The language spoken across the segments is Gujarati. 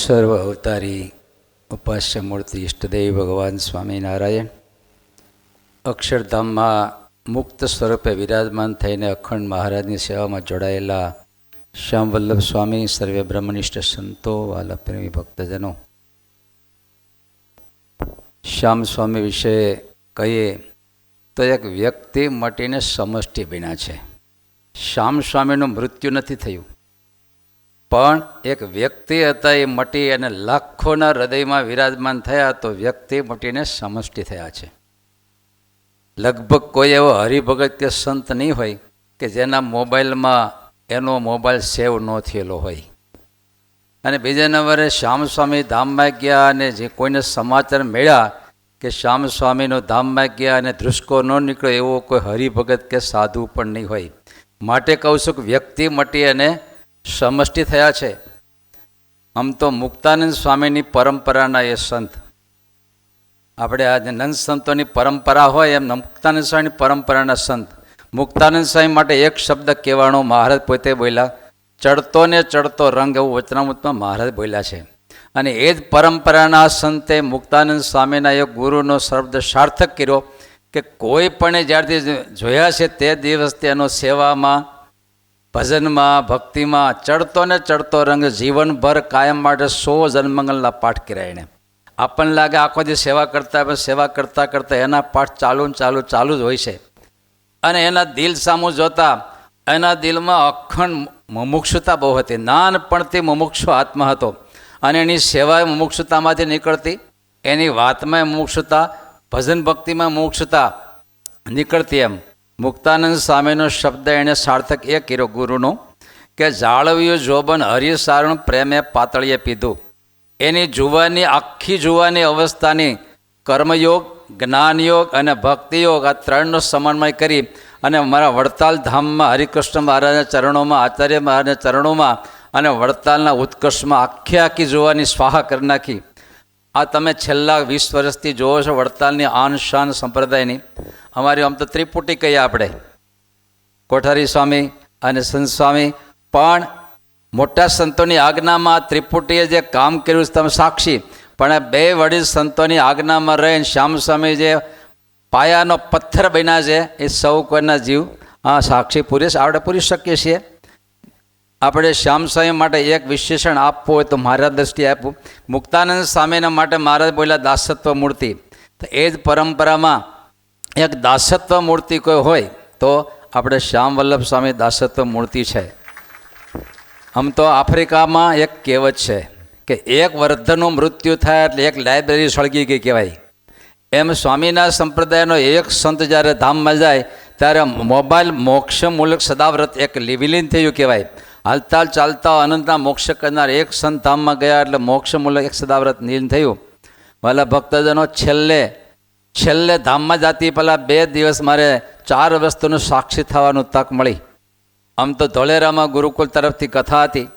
સર્વ અવતારી ઉપાસ્ય મૂર્તિ ઇષ્ટદેવ ભગવાન સ્વામિનારાયણ અક્ષરધામમાં મુક્ત સ્વરૂપે વિરાજમાન થઈને અખંડ મહારાજની સેવામાં જોડાયેલા શ્યામવલ્લભ સ્વામી સર્વે બ્રહ્મનિષ્ઠ સંતો વાલા પ્રેમી ભક્તજનો, શ્યામ સ્વામી વિશે કહીએ તો એક વ્યક્તિ મટીને સમષ્ટિ બન્યા છે. શ્યામ સ્વામીનું મૃત્યુ નથી થયું, પણ એક વ્યક્તિ હતા એ મટી અને લાખોના હૃદયમાં વિરાજમાન થયા તો વ્યક્તિ મટીને સમષ્ટિ થયા છે. લગભગ કોઈ એવો હરિભગત કે સંત નહીં હોય કે જેના મોબાઈલમાં એનો મોબાઈલ સેવ ન થયેલો હોય. અને બીજા નંબરે શ્યામ સ્વામી ધામમાં ગયા અને જે કોઈને સમાચાર મળ્યા કે શ્યામ સ્વામીનો ધામમાં ગયા અને ધ્રુસકો ન નીકળ્યો એવો કોઈ હરિભગત કે સાધુ પણ નહીં હોય. માટે કહું છું કે વ્યક્તિ મટી અને સમષ્ટિ થયા છે. આમ તો મુક્તાનંદ સ્વામીની પરંપરાના એ સંત, આપણે આ નંદ સંતોની પરંપરા હોય એમ મુક્તાનંદ સ્વામીની પરંપરાના સંત. મુક્તાનંદ સ્વામી માટે એક શબ્દ કહેવાનો મહારાજ પોતે બોલ્યા, ચડતો ને ચડતો રંગ, એવું વચનામૃતમાં મહારાજ બોલ્યા છે. અને એ જ પરંપરાના સંતે મુક્તાનંદ સ્વામીના એક ગુરુનો શબ્દ સાર્થક કર્યો કે કોઈ પણ જ્યારથી જોયા છે તે દિવસથી એનો સેવામાં, ભજનમાં, ભક્તિમાં ચડતો ને ચડતો રંગ, જીવનભર કાયમ માટે 100 જન્મંગલના પાઠ કર્યા એણે. આપણને લાગે આખો જે સેવા કરતાં એના પાઠ ચાલુ જ હોય છે. અને એના દિલ સામું જોતા એના દિલમાં અખંડ મુમુક્ષુતા બહુ હતી. નાનપણથી મુમુક્ષુ આત્મા હતો અને એની સેવા મુમુક્ષુતામાંથી નીકળતી, એની વાતમાં મુમુક્ષુતા, ભજન ભક્તિમાં મુમુક્ષુતા નીકળતી. એમ મુક્તાનંદ સ્વામીનો શબ્દ એણે સાર્થક એ કર્યો ગુરુનો કે જાળવ્યું જોબન હરિસારણ પ્રેમે પાતળીએ પીધું. એની જુવાની, આખી જુવાની અવસ્થાની કર્મયોગ, જ્ઞાનયોગ અને ભક્તિયોગ આ ત્રણનો સમન્વય કરી અને મારા વડતાલ ધામમાં હરિકૃષ્ણ મહારાજના ચરણોમાં, આચાર્ય મહારાજના ચરણોમાં અને વડતાલના ઉત્કર્ષમાં આખી જુવાની સ્વાહા કરી નાખી. આ તમે છેલ્લા 20 વર્ષથી જોવો છો વડતાલની આન શાન સંપ્રદાયની. અમારી આમ તો ત્રિપુટી કહીએ આપણે, કોઠારી સ્વામી અને સંત સ્વામી, પણ મોટા સંતોની આજ્ઞામાં ત્રિપુટીએ જે કામ કર્યું છે તમે સાક્ષી. પણ આ બે વડીલ સંતોની આજ્ઞામાં રહીને શ્યામ સ્વામી જે પાયાનો પથ્થર બન્યા છે એ સૌ કોઈના જીવ સાક્ષી આપણે પૂરી શકીએ છીએ. આપણે શ્યામ સ્વામી માટે એક વિશેષણ આપવું હોય તો મારા દ્રષ્ટિએ આપવું. મુક્તાનંદ સ્વામીના માટે મહારાજ બોલ્યા દાસત્વ મૂર્તિ. તો એ જ પરંપરામાં એક દાસત્વ મૂર્તિ કોઈ હોય તો આપણે શ્યામ વલ્લભ સ્વામી દાસત્વ મૂર્તિ છે. આમ તો આફ્રિકામાં એક કહેવત છે કે એક વર્ધનું મૃત્યુ થાય એટલે એક લાઇબ્રેરી સળગી ગઈ કહેવાય. એમ સ્વામીના સંપ્રદાયનો એક સંત જ્યારે ધામમાં જાય ત્યારે મોબાઈલ મોક્ષ મૂલક સદાવ્રત એક વિલીન થયું કહેવાય. હાલતા ચાલતા અનંતના મોક્ષ કરનાર એક સંત ધામમાં ગયા એટલે મોક્ષ મૂલક એક સદાવ્રત નીલ થયું. વાલા ભક્તજનો, છેલ્લે ધામમાં જતી પહેલાં 2 દિવસ મારે 4 વસ્તુનું સાક્ષી થવાનું તક મળી. આમ તો ધોલેરામાં ગુરુકુલ તરફથી કથા હતી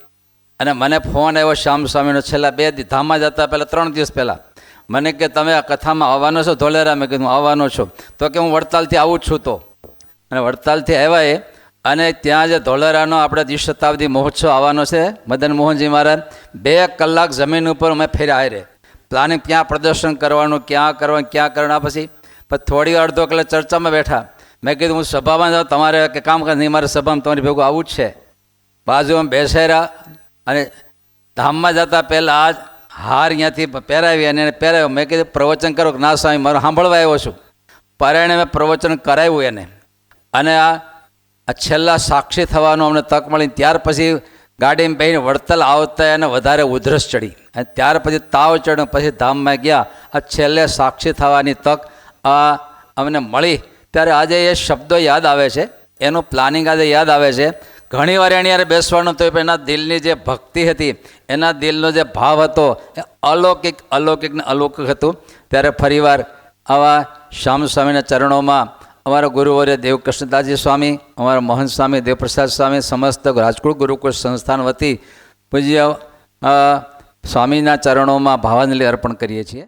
અને મને ફોન આવ્યો શ્યામ સ્વામીનો છેલ્લા 2 દિવસ ધામમાં જતા પહેલાં 3 દિવસ પહેલાં મને કે તમે આ કથામાં આવવાનો છો ધોલેરા? મેં કીધું આવવાનો છું. તો કે હું વડતાલથી આવું જ છું. તો અને વડતાલથી આવ્યા એ અને ત્યાં જે ધોલેરાનો આપણે દ્વિશતાબ્દી મહોત્સવ આવવાનો છે, મદન મોહનજી મહારાજ 2 કલાક જમીન ઉપર અમે ફેર્યા હારે પ્લાનિંગ, ક્યાં પ્રદર્શન કરવાનું, ક્યાં કરવાના. પછી થોડી અડધો કલાક ચર્ચામાં બેઠા. મેં કીધું હું સભામાં જાઉં, તમારે કે કામ કર? નહીં, મારે સભામાં તમારી ભેગું આવવું જ છે. બાજુમાં બેસેરા અને ધામમાં જતા પહેલાં આ હાર અહીંયાથી પહેરાવી અને એને પહેરાવ્યો. મેં કીધું પ્રવચન કરો. ના સ્વામી, મારો સાંભળવા આવ્યો છું. પરાયણે મેં પ્રવચન કરાવ્યું એને અને આ છેલ્લા સાક્ષી થવાનો અમને તક મળી. ત્યાર પછી ગાડીમાં બેસીને વડતાલ આવતા એને વધારે ઉધરસ ચડી અને ત્યાર પછી તાવ ચડ્યો. પછી ધામમાં ગયા. આ છેલ્લે સાક્ષી થવાની તક અમને મળી. ત્યારે આજે એ શબ્દો યાદ આવે છે, એનું પ્લાનિંગ આજે યાદ આવે છે. ઘણીવાર એની યારે બેસવાનું તો એના દિલની જે ભક્તિ હતી, એના દિલનો જે ભાવ હતો એ અલૌકિક ને અલૌકિક હતું. ત્યારે ફરીવાર આવા શ્યામ સ્વામીના ચરણોમાં અમારા ગુરુવર્ય દેવકૃષ્ણદાસજી સ્વામી, અમારા મોહન સ્વામી, દેવપ્રસાદ સ્વામી, સમસ્ત રાજકોટ ગુરુકુળ સંસ્થાન વતી પૂજ્ય સ્વામીના ચરણોમાં ભાવાંજલિ અર્પણ કરીએ છીએ.